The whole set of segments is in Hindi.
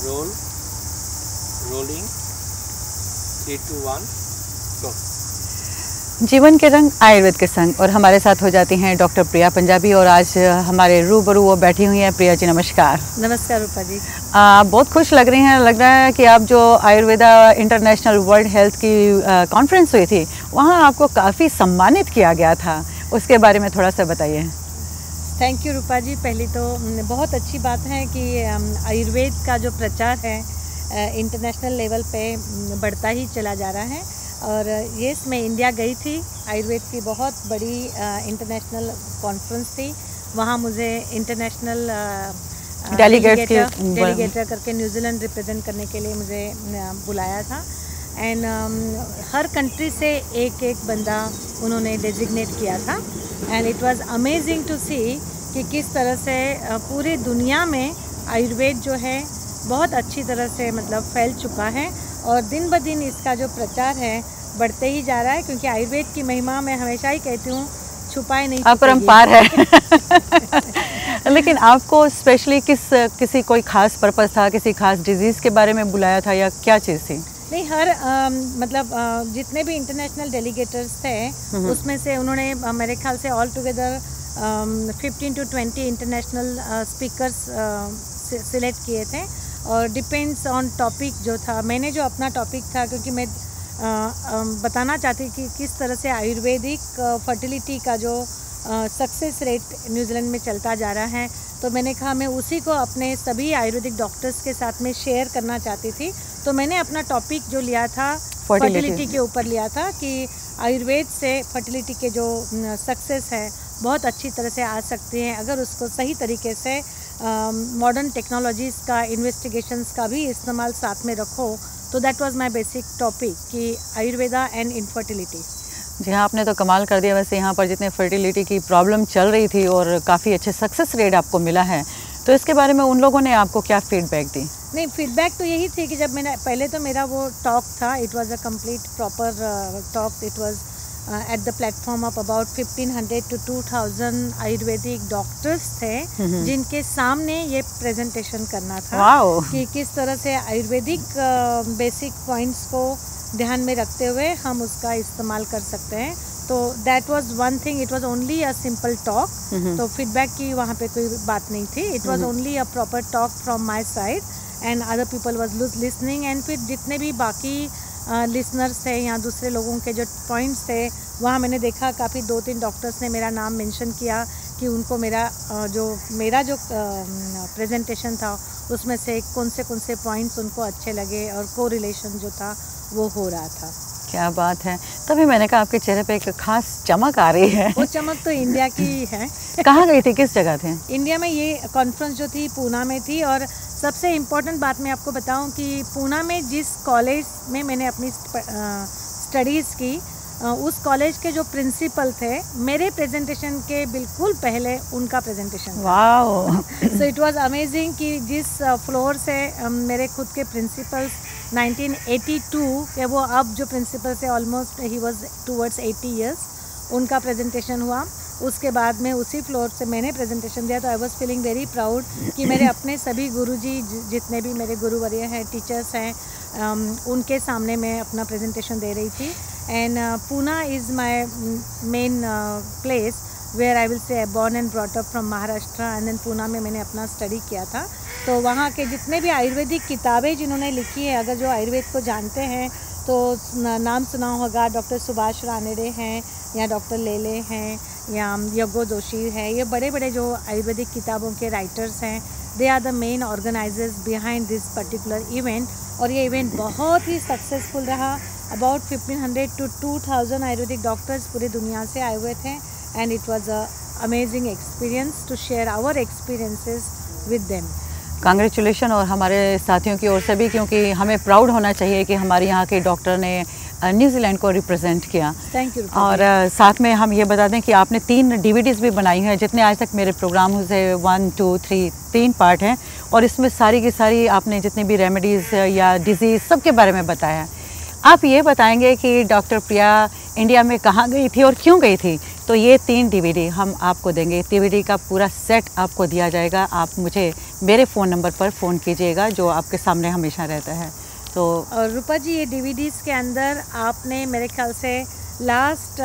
roll, rolling, 3, 2, 1, go. जीवन के रंग आयुर्वेद के संग और हमारे साथ हो जाती हैं डॉक्टर प्रिया पंजाबी और आज हमारे रूबरू वो बैठी हुई हैं। प्रिया जी नमस्कार। नमस्कार रूपा जी। बहुत खुश लग रही हैं, लग रहा है कि आप जो आयुर्वेदा इंटरनेशनल वर्ल्ड हेल्थ की कॉन्फ्रेंस हुई थी वहाँ आपको काफ़ी सम्मानित किया गया था, उसके बारे में थोड़ा सा बताइए। थैंक यू रूपा जी। पहली तो बहुत अच्छी बात है कि आयुर्वेद का जो प्रचार है इंटरनेशनल लेवल पे बढ़ता ही चला जा रहा है। और ये मैं इंडिया गई थी, आयुर्वेद की बहुत बड़ी इंटरनेशनल कॉन्फ्रेंस थी। वहाँ मुझे इंटरनेशनल डेलीगेटर करके न्यूजीलैंड रिप्रेजेंट करने के लिए मुझे बुलाया था। एंड हर कंट्री से एक एक बंदा उन्होंने डेजिग्नेट किया था। And it was amazing to see कि किस तरह से पूरी दुनिया में आयुर्वेद जो है बहुत अच्छी तरह से मतलब फैल चुका है और दिन ब दिन इसका जो प्रचार है बढ़ते ही जा रहा है, क्योंकि आयुर्वेद की महिमा मैं हमेशा ही कहती हूँ छुपाए नहीं अपरंपार है। लेकिन आपको स्पेशली किसी कोई खास पर्पस था, किसी खास डिजीज़ के बारे में बुलाया था या क्या चीज़ थी? नहीं, हर मतलब जितने भी इंटरनेशनल डेलीगेटर्स थे उसमें से उन्होंने मेरे ख्याल से all together 15 to 20 international speakers select किए थे और डिपेंड्स ऑन टॉपिक जो था। मैंने जो अपना टॉपिक था, क्योंकि मैं बताना चाहती कि किस तरह से आयुर्वेदिक फर्टिलिटी का जो सक्सेस रेट न्यूजीलैंड में चलता जा रहा है, तो मैंने कहा मैं उसी को अपने सभी आयुर्वेदिक डॉक्टर्स के साथ में शेयर करना चाहती थी। तो मैंने अपना टॉपिक जो लिया था फर्टिलिटी के ऊपर लिया था कि आयुर्वेद से फर्टिलिटी के जो सक्सेस है बहुत अच्छी तरह से आ सकती हैं अगर उसको सही तरीके से मॉडर्न टेक्नोलॉजीज़ का इन्वेस्टिगेशंस का भी इस्तेमाल साथ में रखो। तो that was my basic topic कि आयुर्वेदा एंड इनफर्टिलिटी। जी हाँ, आपने तो कमाल कर दिया। वैसे यहाँ पर जितने फर्टिलिटी की प्रॉब्लम चल रही थी और काफ़ी अच्छे सक्सेस रेट आपको मिला है, तो इसके बारे में उन लोगों ने आपको क्या फीडबैक दी? नहीं, फीडबैक तो यही थी कि जब मैंने पहले तो मेरा वो टॉक था, it was a complete proper talk. It was at the platform of about 1500 to 2000 ayurvedic doctors थे जिनके सामने ये प्रेजेंटेशन करना था कि किस तरह से आयुर्वेदिक बेसिक पॉइंट्स को ध्यान में रखते हुए हम उसका इस्तेमाल कर सकते हैं। तो that was one thing. It was only a simple talk. तो फीडबैक की वहाँ पे कोई बात नहीं थी। It was only a proper talk from my side and other people was listening. And फिर जितने भी बाकी लिसनर्स थे या दूसरे लोगों के जो पॉइंट्स थे वहाँ मैंने देखा काफ़ी 2-3 डॉक्टर्स ने मेरा नाम मेंशन किया कि उनको मेरा जो प्रेजेंटेशन था उसमें से कौन से पॉइंट्स उनको अच्छे लगे और कोरिलेशन जो था वो हो रहा था। क्या बात है। तभी मैंने कहा आपके चेहरे पे एक खास चमक आ रही है। वो चमक तो इंडिया की है। कहाँ गई थी, किस जगह थे? इंडिया में ये कॉन्फ्रेंस जो थी पूना में थी। और सबसे इम्पोर्टेंट बात मैं आपको बताऊं कि पूना में जिस कॉलेज में मैंने अपनी स्टडीज़ की उस कॉलेज के जो प्रिंसिपल थे मेरे प्रेजेंटेशन के बिल्कुल पहले उनका presentation. Wow. So it was amazing कि जिस फ्लोर से मेरे खुद के प्रिंसिपल्स 1982 के वो अब जो प्रिंसिपल से almost he was towards 80 years, उनका प्रेजेंटेशन हुआ। उसके बाद में उसी फ्लोर से मैंने प्रेजेंटेशन दिया। तो I was feeling very proud कि मेरे अपने सभी गुरुजी जितने भी मेरे गुरुवर्य हैं, टीचर्स हैं, उनके सामने मैं अपना प्रेजेंटेशन दे रही थी। And Poona is my main place where I will say born and brought up from Maharashtra. And then Poona में मैंने अपना स्टडी किया था। तो वहाँ के जितने भी आयुर्वेदिक किताबें जिन्होंने लिखी है, अगर जो आयुर्वेद को जानते हैं तो नाम सुना होगा, डॉक्टर सुभाष रानडे हैं या डॉक्टर लेले हैं या यज्ञो जोशी है। ये बड़े बड़े जो आयुर्वेदिक किताबों के राइटर्स हैं, they are the main organizers behind this particular event. और ये इवेंट बहुत ही सक्सेसफुल रहा। अबाउट 1500 to 2000 आयुर्वेदिक डॉक्टर्स पूरी दुनिया से आए हुए थे and it was a amazing experience to share our experiences with them. Congratulation और हमारे साथियों की ओर से भी, क्योंकि हमें प्राउड होना चाहिए कि हमारे यहाँ के डॉक्टर ने न्यूजीलैंड को रिप्रेजेंट किया। Thank you. और साथ में हम ये बता दें कि आपने 3 DVDs भी बनाई हैं। जितने आज तक मेरे प्रोग्राम से 1, 2, 3 पार्ट हैं और इसमें सारी की सारी आपने जितनी भी रेमेडीज़ या डिजीज़ सब के बारे में बताया है। आप ये बताएंगे कि डॉक्टर प्रिया इंडिया में कहाँ गई थी और क्यों गई थी? तो ये 3 DVD हम आपको देंगे। DVD का पूरा सेट आपको दिया जाएगा। आप मुझे मेरे फ़ोन नंबर पर फ़ोन कीजिएगा जो आपके सामने हमेशा रहता है। तो और रूपा जी, ये DVDs के अंदर आपने मेरे ख्याल से लास्ट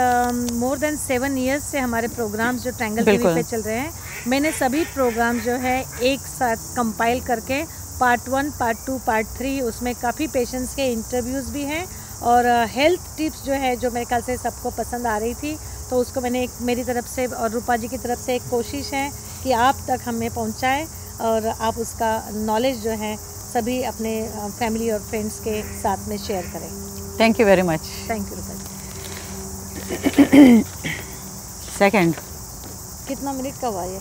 मोर देन 7 इयर्स से हमारे प्रोग्राम्स जो ट्रायंगल टीवी पे चल रहे हैं, मैंने सभी प्रोग्राम जो है एक साथ कंपाइल करके पार्ट 1, पार्ट 2, पार्ट 3, उसमें काफ़ी पेशेंट्स के इंटरव्यूज़ भी हैं और हेल्थ टिप्स जो है जो मेरे ख्याल से सबको पसंद आ रही थी, तो उसको मैंने एक मेरी तरफ से और रूपा जी की तरफ से एक कोशिश है कि आप तक हमें पहुंचाएं और आप उसका नॉलेज जो है सभी अपने फैमिली और फ्रेंड्स के साथ में शेयर करें। Thank you very much. Thank you Rupa ji. Second कितना मिनट का हुआ ये?